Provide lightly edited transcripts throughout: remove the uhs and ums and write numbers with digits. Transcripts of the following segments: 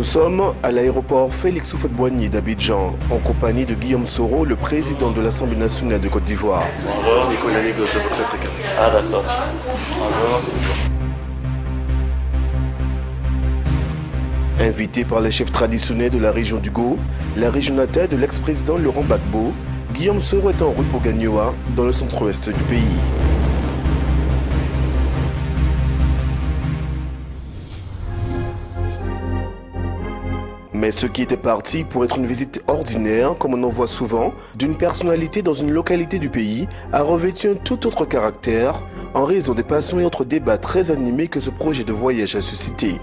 Nous sommes à l'aéroport Félix Houphouët-Boigny d'Abidjan, en compagnie de Guillaume Soro, le président de l'Assemblée nationale de Côte d'Ivoire. Bonjour. Nicolas Ligue de boxe africain. Ah d'accord. Bonjour. Invité par les chefs traditionnels de la région du Go, la région natale de l'ex-président Laurent Gbagbo, Guillaume Soro est en route pour Gagnoa, dans le centre-ouest du pays. Mais ce qui était parti pour être une visite ordinaire, comme on en voit souvent, d'une personnalité dans une localité du pays, a revêtu un tout autre caractère en raison des passions et autres débats très animés que ce projet de voyage a suscité.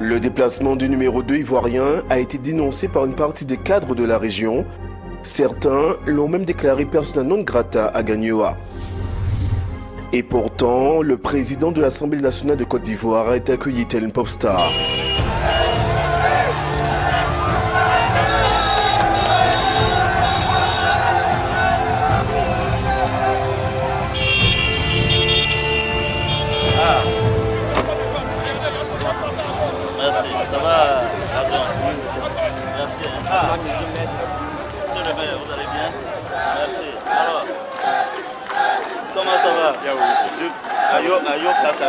Le déplacement du numéro 2 ivoirien a été dénoncé par une partie des cadres de la région. Certains l'ont même déclaré persona non grata à Gagnoa. Et pourtant, le président de l'Assemblée nationale de Côte d'Ivoire a été accueilli tel une pop star. Merci, ça va, Argent. Merci. Ah, monsieur le maire, vous allez bien? Merci. Alors, comment ça va? Ayo, kaka.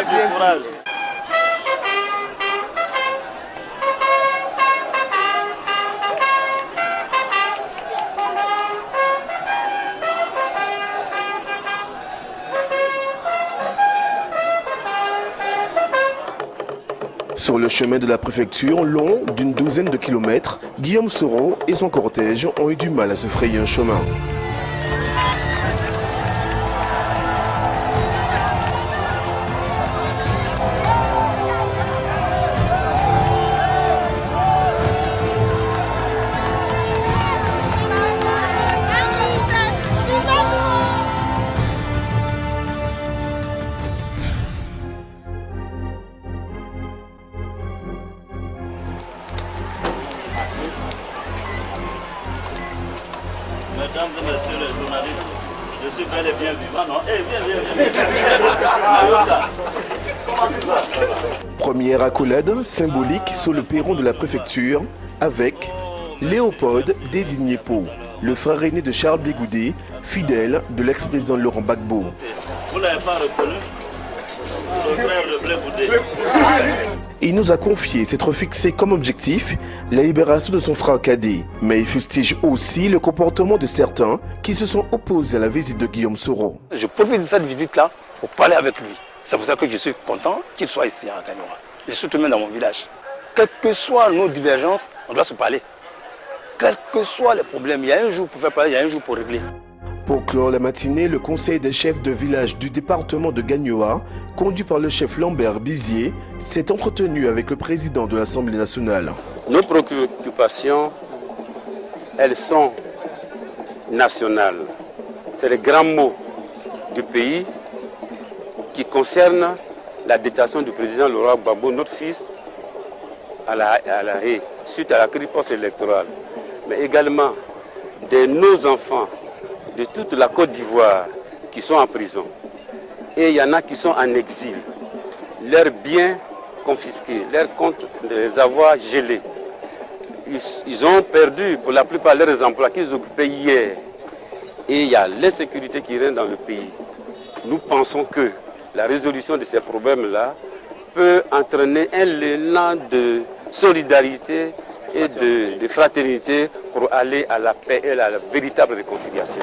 Du courage. Sur le chemin de la préfecture, long d'une douzaine de kilomètres, Guillaume Soro et son cortège ont eu du mal à se frayer un chemin. Mesdames et messieurs les journalistes, je suis bel et bien vivant, non? Eh, viens. Comment tu vas? Première accolade symbolique sur le perron de la préfecture avec Léopold Dédigné-Po, le frère aîné de Charles Blé Goudé, fidèle de l'ex-président Laurent Gbagbo. Vous ne l'avez pas reconnu? Le frère de Blé Goudé. Il nous a confié s'être fixé comme objectif la libération de son frère cadet, mais il fustige aussi le comportement de certains qui se sont opposés à la visite de Guillaume Soro. Je profite de cette visite-là pour parler avec lui. C'est pour ça que je suis content qu'il soit ici à Gagnoa. Je suis tout de même dans mon village. Quelles que soient nos divergences, on doit se parler. Quels que soient les problèmes, il y a un jour pour faire parler, il y a un jour pour régler. Pour clore la matinée, le conseil des chefs de village du département de Gagnoa, conduit par le chef Lambert Bizier, s'est entretenu avec le président de l'Assemblée nationale. Nos préoccupations, elles sont nationales. C'est les grands mots du pays qui concernent la détention du président Laurent Gbagbo, notre fils, à la haie, suite à la crise post-électorale. Mais également de nos enfants, de toute la Côte d'Ivoire qui sont en prison. Et il y en a qui sont en exil. Leurs biens confisqués, leurs comptes les avoirs gelés. Ils ont perdu pour la plupart leurs emplois qu'ils occupaient hier. Et il y a l'insécurité qui règne dans le pays. Nous pensons que la résolution de ces problèmes-là peut entraîner un élan de solidarité et de fraternité pour aller à la paix et à la véritable réconciliation.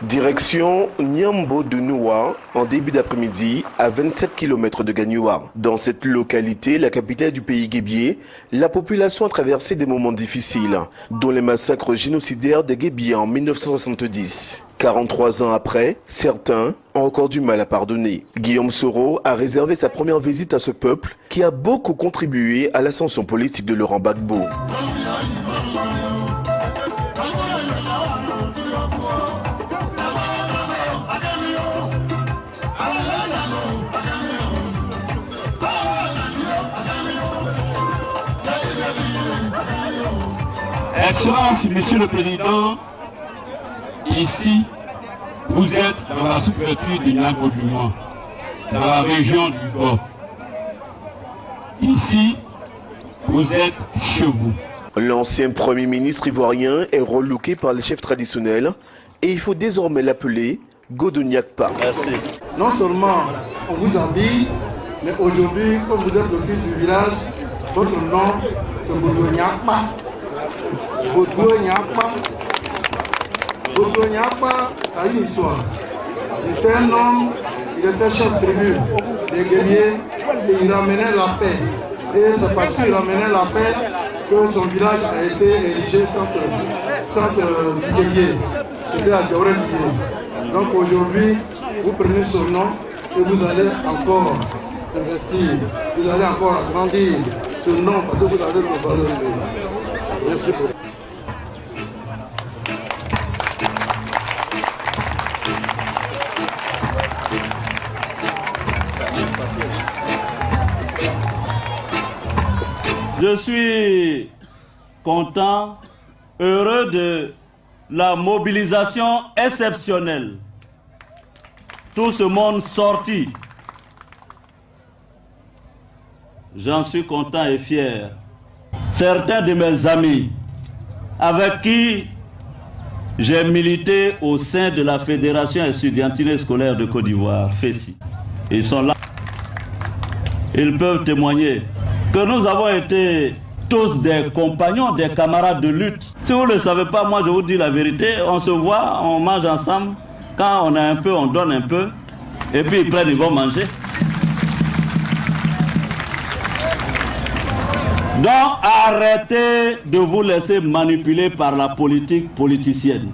Direction Niambo de Noua, en début d'après-midi, à 27 km de Gagnoa. Dans cette localité, la capitale du pays Guébié, la population a traversé des moments difficiles, dont les massacres génocidaires des Guébiens en 1970. 43 ans après, certains ont encore du mal à pardonner. Guillaume Soro a réservé sa première visite à ce peuple qui a beaucoup contribué à l'ascension politique de Laurent Gbagbo. Excellence, Monsieur le Président, ici, vous êtes dans la sous-préfecture du Niago-Dumont, dans la région du Go. Ici, vous êtes chez vous. L'ancien Premier ministre ivoirien est relooké par les chefs traditionnels et il faut désormais l'appeler Godoniakpa. Merci. Non seulement on vous habille, mais aujourd'hui, comme vous êtes le fils du village, votre nom c'est Godoniakpa. Godoniakpa a une histoire. Il était un homme, il était chef de tribu, des guerriers, et il ramenait la paix. Et c'est parce qu'il ramenait la paix que son village a été érigé centre guerrier. C'était à Diaouré-Dié. Donc aujourd'hui, vous prenez son nom et vous allez encore investir, vous allez encore agrandir ce nom parce que vous allez le valoriser. Merci beaucoup. Je suis content, heureux de la mobilisation exceptionnelle. Tout ce monde sorti. J'en suis content et fier. Certains de mes amis avec qui j'ai milité au sein de la Fédération estudiantine scolaire de Côte d'Ivoire, FESI, ils sont là. Ils peuvent témoigner que nous avons été tous des compagnons, des camarades de lutte. Si vous ne le savez pas, moi je vous dis la vérité, on se voit, on mange ensemble. Quand on a un peu, on donne un peu. Et puis ils prennent, ils vont manger. Donc arrêtez de vous laisser manipuler par la politique politicienne.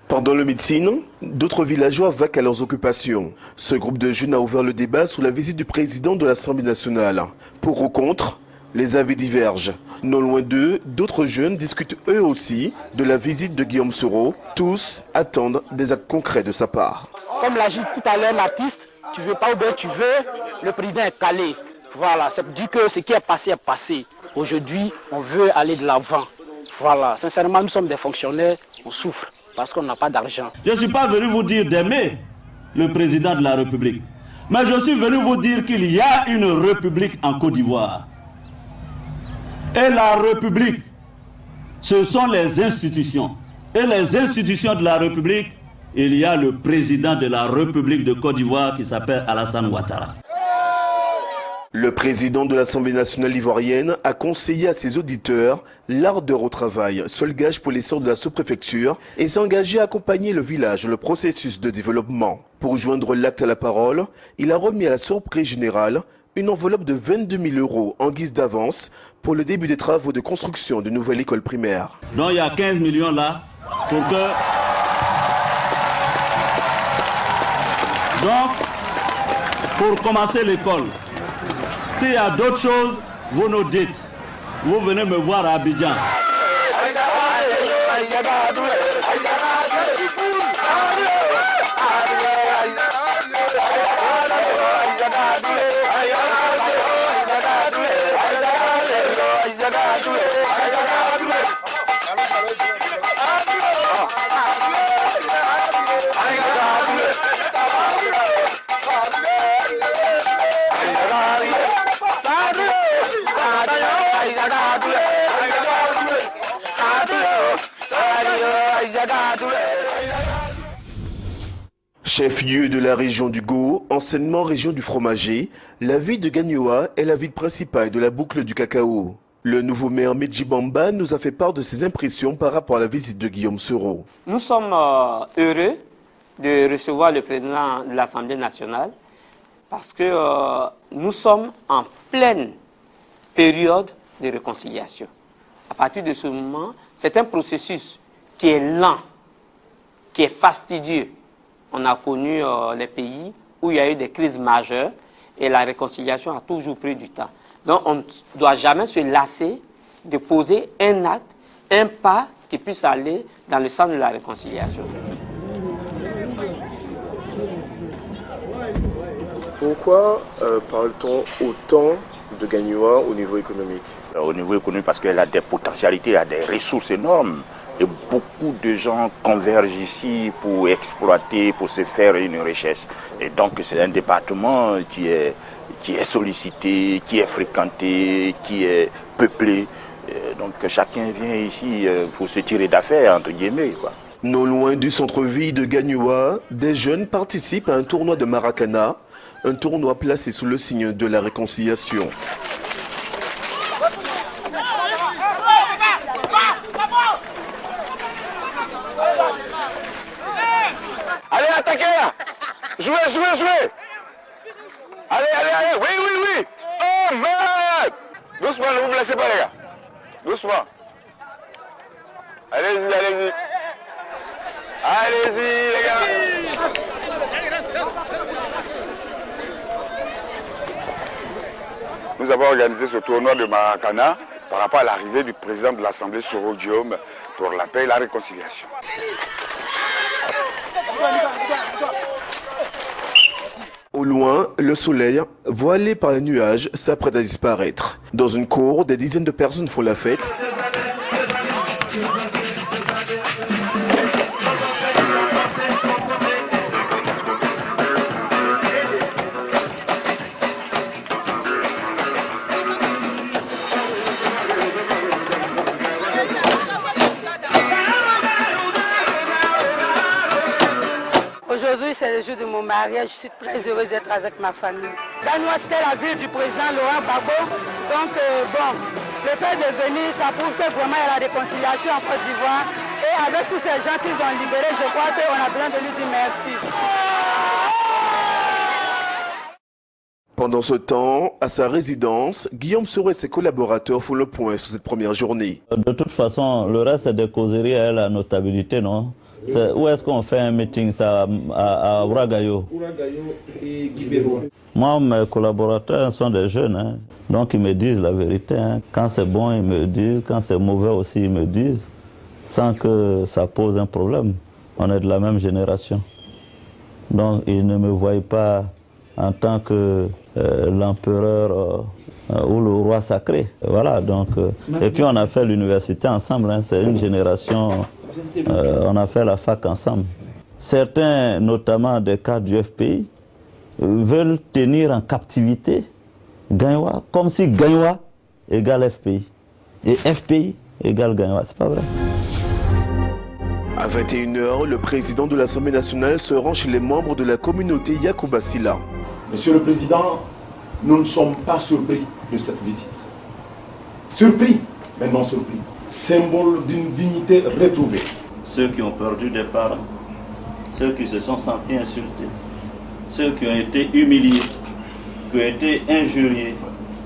Pendant le meeting, d'autres villageois vaquent à leurs occupations. Ce groupe de jeunes a ouvert le débat sous la visite du président de l'Assemblée nationale. Pour ou contre, les avis divergent. Non loin d'eux, d'autres jeunes discutent eux aussi de la visite de Guillaume Soro. Tous attendent des actes concrets de sa part. Comme l'a dit tout à l'heure l'artiste, tu veux pas ou bien tu veux, le président est calé. Voilà, ça veut dire que ce qui est passé est passé. Aujourd'hui, on veut aller de l'avant. Voilà, sincèrement, nous sommes des fonctionnaires, on souffre parce qu'on n'a pas d'argent. Je ne suis pas venu vous dire d'aimer le président de la République, mais je suis venu vous dire qu'il y a une République en Côte d'Ivoire. Et la République, ce sont les institutions. Et les institutions de la République, il y a le président de la République de Côte d'Ivoire qui s'appelle Alassane Ouattara. Le président de l'Assemblée nationale ivoirienne a conseillé à ses auditeurs l'ardeur au travail, seul gage pour l'essor de la sous-préfecture, et s'est engagé à accompagner le village dans le processus de développement. Pour joindre l'acte à la parole, il a remis à la surprise générale une enveloppe de 22 000 € en guise d'avance pour le début des travaux de construction de nouvelles écoles primaires. Donc il y a 15 millions là pour que... Donc, pour commencer l'école, s'il y a d'autres choses, vous nous dites. Vous venez me voir à Abidjan. Chef-lieu de la région du Go, anciennement région du fromager, la ville de Gagnoa est la ville principale de la boucle du cacao. Le nouveau maire Medji Bamba nous a fait part de ses impressions par rapport à la visite de Guillaume Soro. Nous sommes heureux de recevoir le président de l'Assemblée nationale parce que nous sommes en pleine période de réconciliation. À partir de ce moment, c'est un processus qui est lent, qui est fastidieux. On a connu les pays où il y a eu des crises majeures et la réconciliation a toujours pris du temps. Donc on ne doit jamais se lasser de poser un acte, un pas qui puisse aller dans le sens de la réconciliation. Pourquoi parle-t-on autant de Gagnoa au niveau économique? Au niveau économique, parce qu'elle a des potentialités, elle a des ressources énormes. Et beaucoup de gens convergent ici pour exploiter, pour se faire une richesse. Et donc c'est un département qui est sollicité, qui est fréquenté, qui est peuplé. Et donc chacun vient ici pour se tirer d'affaires, entre guillemets, quoi. Non loin du centre-ville de Gagnoa, des jeunes participent à un tournoi de Maracana, un tournoi placé sous le signe de la réconciliation. Allez, attaquez là! Jouez! Allez! Oui! Oh, man! Doucement, ne vous blessez pas, les gars. Doucement. Allez-y. Allez-y, les gars. Nous avons organisé ce tournoi de Maracana par rapport à l'arrivée du président de l'Assemblée, Soro Guillaume, pour la paix et la réconciliation. Au loin, le soleil, voilé par les nuages, s'apprête à disparaître. Dans une cour, des dizaines de personnes font la fête. Aujourd'hui, c'est le jour de mon mariage. Je suis très heureuse d'être avec ma famille. Gagnoa, c'était la ville du président Laurent Gbagbo. Donc, le fait de venir, ça prouve que vraiment il y a la réconciliation en Côte d'Ivoire. Et avec tous ces gens qu'ils ont libérés, je crois qu'on a besoin de lui dire merci. Pendant ce temps, à sa résidence, Guillaume Soro et ses collaborateurs font le point sur cette première journée. De toute façon, le reste c'est des causeries à la notabilité, non? Où est-ce qu'on fait un meeting ça, à Ouragayo? Et Guibéro. Moi, mes collaborateurs sont des jeunes, hein. Donc ils me disent la vérité. Hein. Quand c'est bon, ils me le disent. Quand c'est mauvais aussi, ils me disent. Sans que ça pose un problème. On est de la même génération. Donc ils ne me voient pas en tant que l'empereur ou le roi sacré. Voilà, donc, et puis on a fait l'université ensemble, hein. C'est une génération... on a fait la fac ensemble. Certains, notamment des cadres du FPI, veulent tenir en captivité Gagnoa, comme si Gagnoa égale FPI. Et FPI égale Gagnoa, c'est pas vrai. À 21h, le président de l'Assemblée nationale se rend chez les membres de la communauté Yacouba Silla. Monsieur le Président, nous ne sommes pas surpris de cette visite. Surpris, mais non surpris. Symbole d'une dignité retrouvée. Ceux qui ont perdu des parents, ceux qui se sont sentis insultés, ceux qui ont été humiliés, qui ont été injuriés,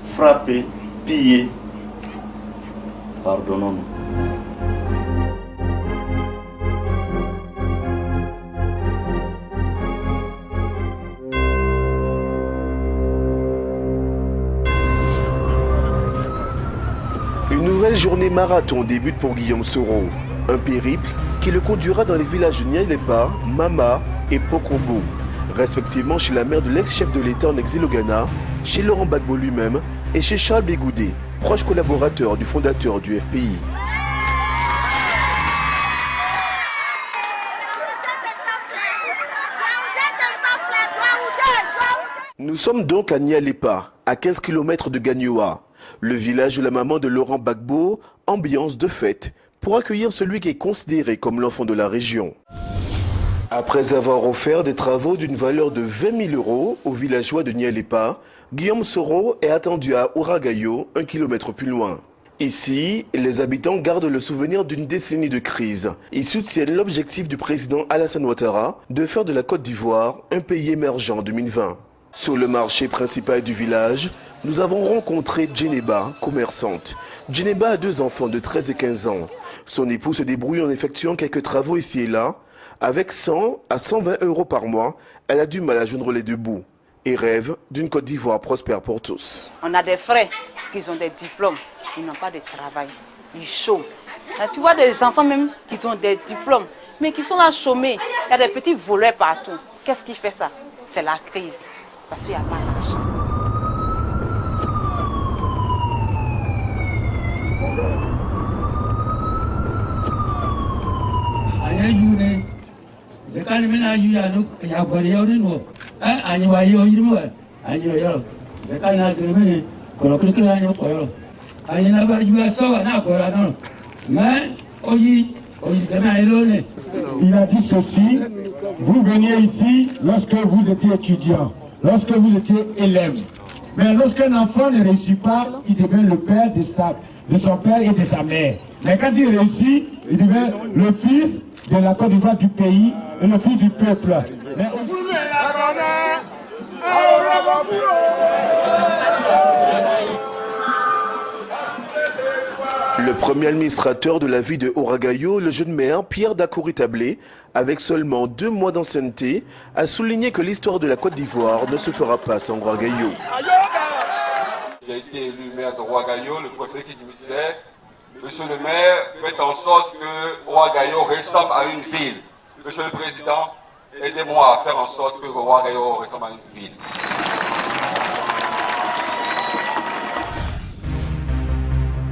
frappés, pillés, pardonnons-nous. Une nouvelle journée marathon débute pour Guillaume Soro. Un périple qui le conduira dans les villages de Nialepa, Mama et Pokobo, respectivement chez la mère de l'ex-chef de l'État en exil au Ghana, chez Laurent Gbagbo lui-même et chez Charles Bégoudé, proche collaborateur du fondateur du FPI. Nous sommes donc à Nialepa, à 15 km de Gagnoa, le village de la maman de Laurent Gbagbo, ambiance de fête, pour accueillir celui qui est considéré comme l'enfant de la région. Après avoir offert des travaux d'une valeur de 20 000 € aux villageois de Nialepa, Guillaume Soro est attendu à Ouragayo, 1 km plus loin. Ici, les habitants gardent le souvenir d'une décennie de crise. Ils soutiennent l'objectif du président Alassane Ouattara de faire de la Côte d'Ivoire un pays émergent en 2020. Sur le marché principal du village, nous avons rencontré Djeneba, commerçante. Djeneba a 2 enfants de 13 et 15 ans. Son époux se débrouille en effectuant quelques travaux ici et là. Avec 100 à 120 € par mois, elle a du mal à joindre les 2 bouts et rêve d'une Côte d'Ivoire prospère pour tous. On a des frères qui ont des diplômes, ils n'ont pas de travail, ils chôment. Là, tu vois des enfants même qui ont des diplômes, mais qui sont là chômés. Il y a des petits voleurs partout. Qu'est-ce qui fait ça? C'est la crise, parce qu'il n'y a pas d'argent. Il a dit ceci, vous veniez ici lorsque vous étiez étudiant, lorsque vous étiez élève. Mais lorsqu'un enfant ne réussit pas, il devient le père de son père et de sa mère. Mais quand il réussit, il devient le fils de la Côte d'Ivoire du pays et le fils du peuple. Mais le premier administrateur de la ville de Ouagayo, le jeune maire Pierre Dakouri Tablé, avec seulement 2 mois d'ancienneté, a souligné que l'histoire de la Côte d'Ivoire ne se fera pas sans Ouagayo. J'ai été élu maire de Ouagayo, le préfet qui nous disait, monsieur le maire, faites en sorte que Ouagayo ressemble à une ville. Monsieur le président, aidez-moi à faire en sorte que Ouagayo ressemble à une ville.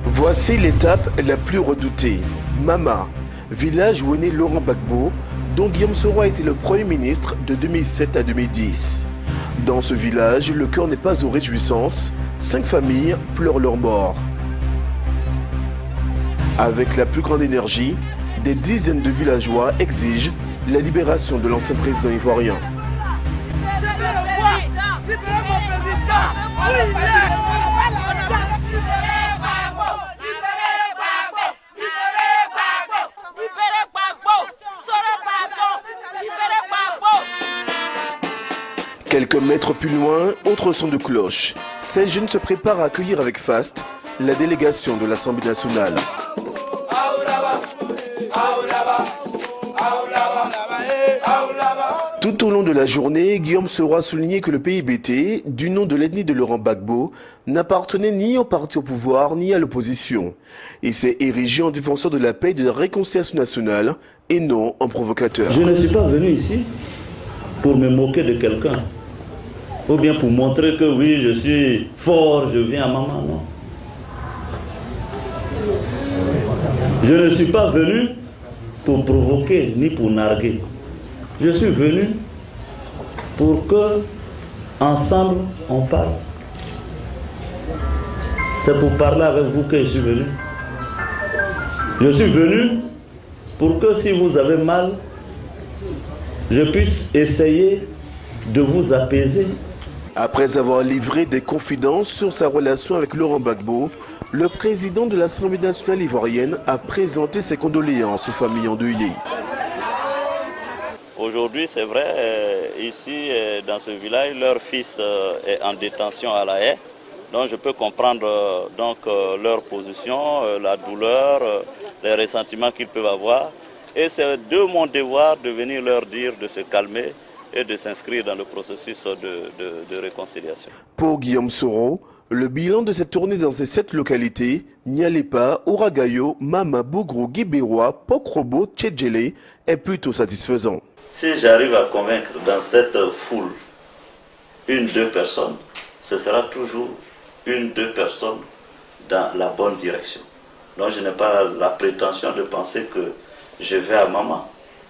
Voici l'étape la plus redoutée. Mama, village où est né Laurent Gbagbo, dont Guillaume Soro a été le Premier ministre de 2007 à 2010. Dans ce village, le cœur n'est pas aux réjouissances. 5 familles pleurent leur mort. Avec la plus grande énergie, des dizaines de villageois exigent la libération de l'ancien président ivoirien. Quelques mètres plus loin, autre son de cloche. Ces jeunes se préparent à accueillir avec faste la délégation de l'Assemblée nationale. Tout au long de la journée, Guillaume Soro a souligné que le PIBT, du nom de l'ethnie de Laurent Gbagbo, n'appartenait ni au parti au pouvoir ni à l'opposition. Il s'est érigé en défenseur de la paix et de la réconciliation nationale et non en provocateur. Je ne suis pas venu ici pour me moquer de quelqu'un, ou bien pour montrer que oui, je suis fort, je viens à maman, non. Je ne suis pas venu pour provoquer ni pour narguer. Je suis venu pour que, ensemble, on parle. C'est pour parler avec vous que je suis venu. Je suis venu pour que si vous avez mal, je puisse essayer de vous apaiser. Après avoir livré des confidences sur sa relation avec Laurent Gbagbo, le président de l'Assemblée nationale ivoirienne a présenté ses condoléances aux familles endeuillées. Aujourd'hui, c'est vrai, ici, dans ce village, leur fils est en détention à La Haye. Donc je peux comprendre leur position, la douleur, les ressentiments qu'ils peuvent avoir. Et c'est de mon devoir de venir leur dire de se calmer et de s'inscrire dans le processus de réconciliation. Pour Guillaume Soro, le bilan de cette tournée dans ces 7 localités, Nialepa, Ouagayo, Mama, Bougrou, Guibérois, Pokrobo, Tchedjele, est plutôt satisfaisant. Si j'arrive à convaincre dans cette foule 1-2 personnes, ce sera toujours 1-2 personnes dans la bonne direction. Donc je n'ai pas la prétention de penser que je vais à maman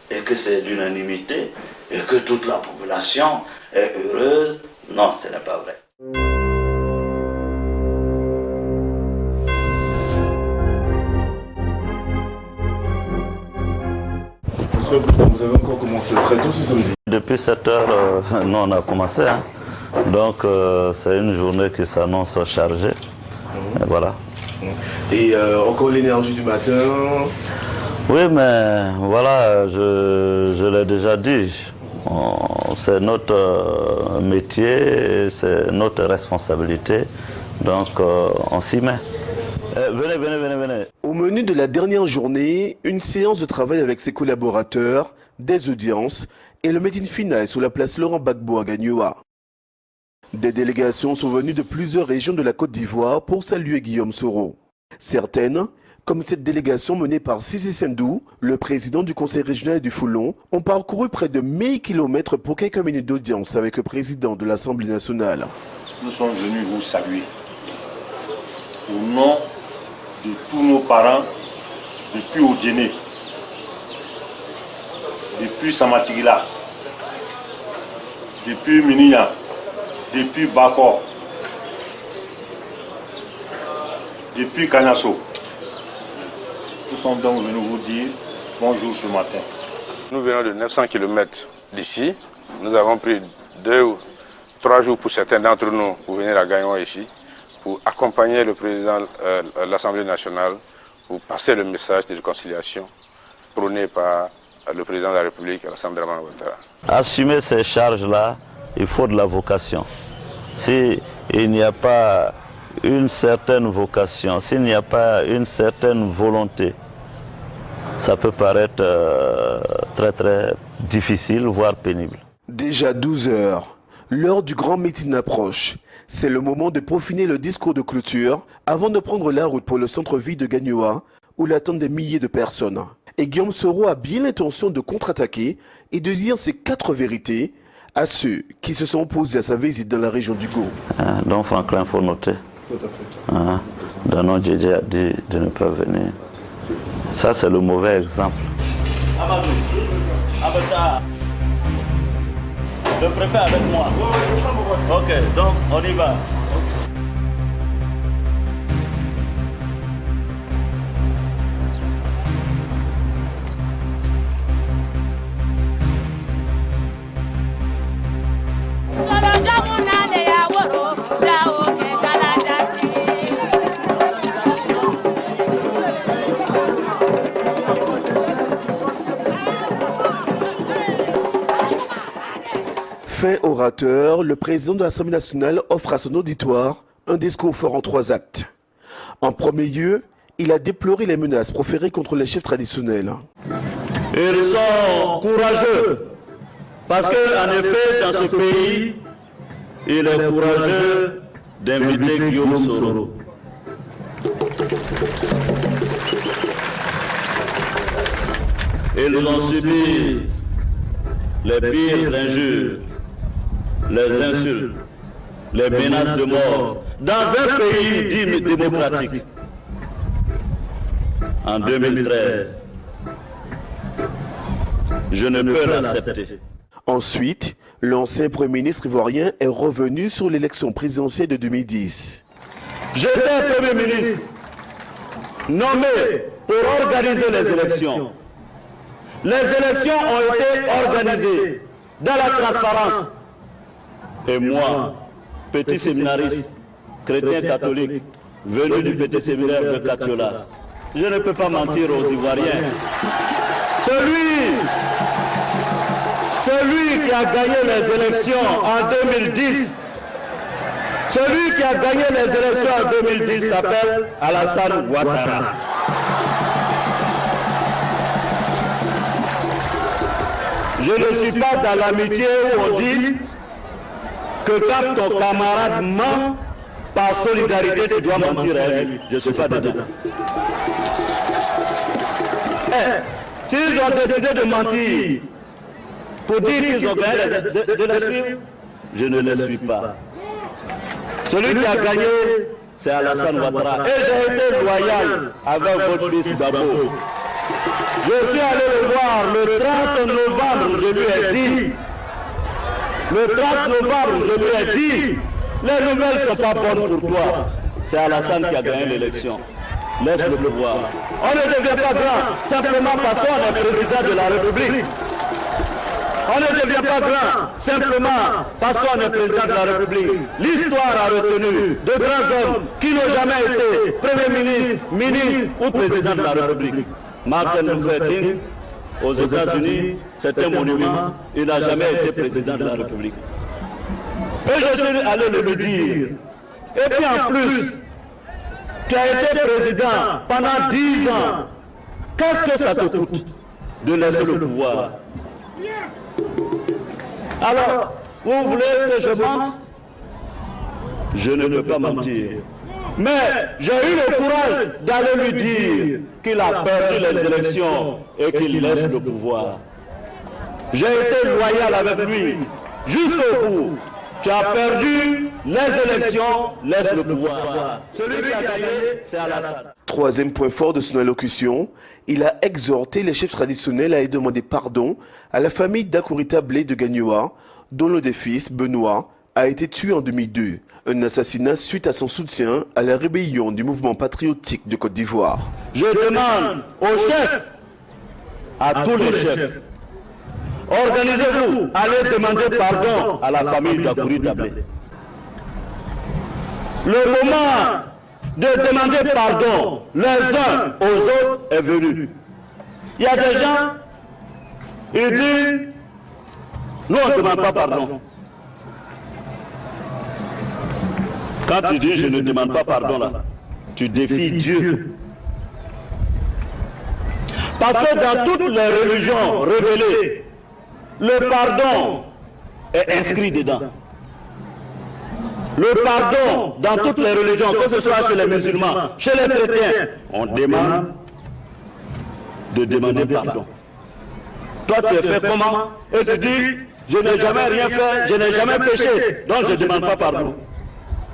et que c'est l'unanimité et que toute la population est heureuse. Non, ce n'est pas vrai. Vous avez encore commencé très tôt ce samedi. Depuis 7 heures, nous on a commencé. Hein. Donc c'est une journée qui s'annonce chargée. Et voilà. Et encore l'énergie du matin. Oui, mais voilà, je l'ai déjà dit. C'est notre métier, c'est notre responsabilité. Donc on s'y met. Venez. Au menu de la dernière journée, une séance de travail avec ses collaborateurs, des audiences et le meeting final sur la place Laurent Gbagbo à Gagnoa. Des délégations sont venues de plusieurs régions de la Côte d'Ivoire pour saluer Guillaume Soro. Certaines, comme cette délégation menée par Sissi Sendou, le président du conseil régional du Foulon, ont parcouru près de 1000 km pour quelques minutes d'audience avec le président de l'Assemblée nationale. Nous sommes venus vous saluer au nom de tous nos parents depuis Odjéné. depuis Samatigila, depuis Miniya, depuis Bako, depuis Kanyaso. Nous sommes donc venus vous dire bonjour ce matin. Nous venons de 900 km d'ici. Nous avons pris 2 ou 3 jours pour certains d'entre nous pour venir à Gagnon ici, pour accompagner le président de l'Assemblée nationale, pour passer le message de réconciliation prôné par le président de la République, Alassane Dramane Ouattara. Assumer ces charges-là, il faut de la vocation. S'il n'y a pas une certaine vocation, s'il n'y a pas une certaine volonté, ça peut paraître très très difficile, voire pénible. Déjà 12 heures, l'heure du grand meeting approche. C'est le moment de peaufiner le discours de clôture avant de prendre la route pour le centre-ville de Gagnoa, où l'attendent des milliers de personnes. Et Guillaume Soro a bien l'intention de contre-attaquer et de dire ses 4 vérités à ceux qui se sont opposés à sa visite dans la région du Go. Donc Franklin, il faut noter. Tout à fait. Danon Djedje a dit de ne pas venir. Ça, c'est le mauvais exemple. Amadou, Abata, le préfet avec moi. Ok, donc on y va. Fin orateur, le président de l'Assemblée nationale offre à son auditoire un discours fort en 3 actes. En premier lieu, il a déploré les menaces proférées contre les chefs traditionnels. Ils sont courageux, parce qu'en effet, dans ce pays, il est courageux d'inviter Guillaume Soro. Ils ont subi les pires injures, les insultes, les menaces de mort dans un pays dit démocratique. En 2013, je ne peux l'accepter. Ensuite, l'ancien Premier ministre ivoirien est revenu sur l'élection présidentielle de 2010. J'étais Premier ministre, nommé pour organiser les élections. Les élections ont été organisées dans la transparence. Et moi, petit séminariste, chrétien catholique, venu du petit séminaire de Katiola, je ne peux pas mentir aux Ivoiriens. Celui qui a gagné les élections en 2010, celui qui a gagné les élections en 2010 s'appelle Alassane Ouattara. Je ne suis pas dans l'amitié où on dit que quand ton camarade ment, par solidarité, tu dois mentir à lui. Je ne suis pas dedans. S'ils ont décidé de mentir pour dire qu'ils ont gagné de les suivre, je ne les suis pas. Celui qui a gagné, c'est Alassane Ouattara. Et j'ai été loyal avec votre fils Babo. Je suis allé le voir le 30 novembre, je lui ai dit. Le 30 novembre, je lui ai dit, les nouvelles ne sont pas bonnes pour toi. C'est Alassane qui a gagné l'élection. Laisse-le pouvoir. On ne devient pas grand simplement parce qu'on est président de la République. On ne devient pas grand simplement parce qu'on est président de la République. L'histoire a retenu de grands hommes qui n'ont jamais été Premier ministre, ministre ou président de la République. Martin Luther King, aux États-Unis, c'est un monument, il n'a jamais été président de la République. Et je suis allé le lui dire. Et puis en plus, tu as été président pendant 10 ans. Qu'est-ce que ça te coûte de laisser le pouvoir? Alors, vous voulez que je mente? Je ne peux pas mentir. Mais j'ai eu le courage d'aller lui dire qu'il a perdu les élections et qu'il laisse le pouvoir. J'ai été loyal avec lui jusqu'au bout. Tu as perdu les élections, laisse le pouvoir. Celui qui a gagné, c'est Alassane. Troisième point fort de son allocution, il a exhorté les chefs traditionnels à demander pardon à la famille d'Akourita Blé de Gagnoa, dont le fils, Benoît, a été tué en 2002. Un assassinat suite à son soutien à la rébellion du mouvement patriotique de Côte d'Ivoire. Je demande aux chefs, à tous les chefs, organisez-vous, allez demander pardon à la famille d'Akourita Blé. Le moment de demander pardon les uns aux autres est venu. Il y a des gens, ils disent, nous on ne demande pas pardon. Quand tu dis je ne demande pas pardon là, tu défies Dieu. Parce que dans toutes les religions révélées, le pardon est inscrit dedans. Le pardon dans toutes les religions, que ce soit chez les musulmans, chez les chrétiens, on demande de demander pardon. Toi tu es fait comment? Et tu dis, je n'ai jamais rien fait, je n'ai jamais péché, donc je ne demande pas pardon.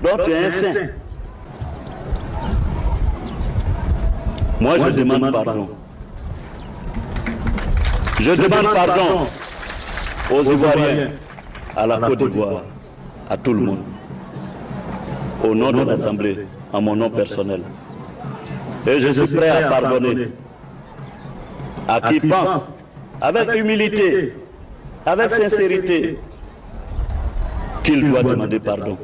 Donc tu es un saint. Moi je demande pardon. Je demande pardon aux Ivoiriens, à la Côte d'Ivoire, à tout le monde. Au nom de l'Assemblée, à mon nom personnel. Et je suis prêt à pardonner à qui pense, avec humilité, avec sincérité, qu'il doit demander pardon.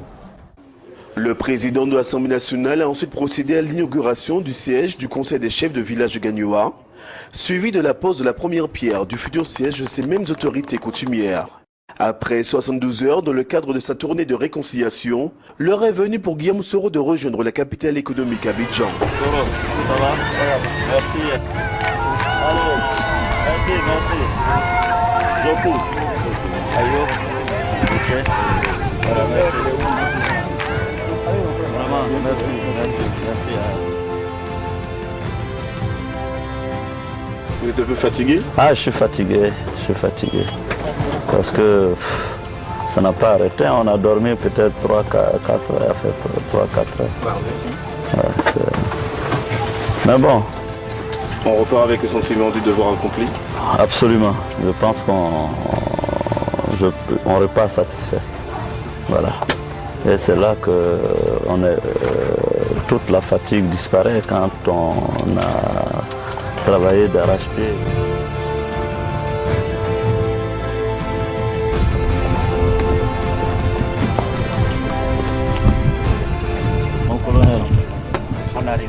Le président de l'Assemblée nationale a ensuite procédé à l'inauguration du siège du Conseil des chefs de village de Gagnoa, suivi de la pose de la première pierre du futur siège de ces mêmes autorités coutumières. Après 72 heures, dans le cadre de sa tournée de réconciliation, l'heure est venue pour Guillaume Soro de rejoindre la capitale économique Abidjan. Soro, ça va? Merci. Allez, merci. Jokou. Ayo. Ok. Voilà, merci. Vraiment, merci. Vous êtes un peu fatigué? Ah, je suis fatigué. Parce que ça n'a pas arrêté. On a dormi peut-être 3-4 heures. Ouais, mais bon. On repart avec le sentiment du devoir accompli? Absolument. Je pense qu'on repart satisfait. Voilà. Et c'est là que toute la fatigue disparaît quand on a travaillé d'arrache-pied. Mon colonel,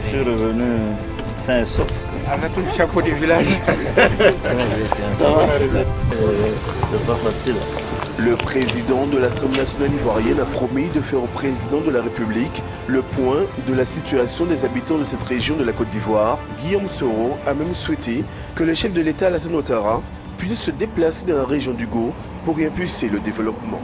je suis revenu sain et sauf. Avec le chapeau du village. C'est pas facile. Le président de l'Assemblée nationale ivoirienne a promis de faire au président de la République le point de la situation des habitants de cette région de la Côte d'Ivoire. Guillaume Soro a même souhaité que le chef de l'État, Alassane Ouattara, puisse se déplacer dans la région du Go pour y impulser le développement.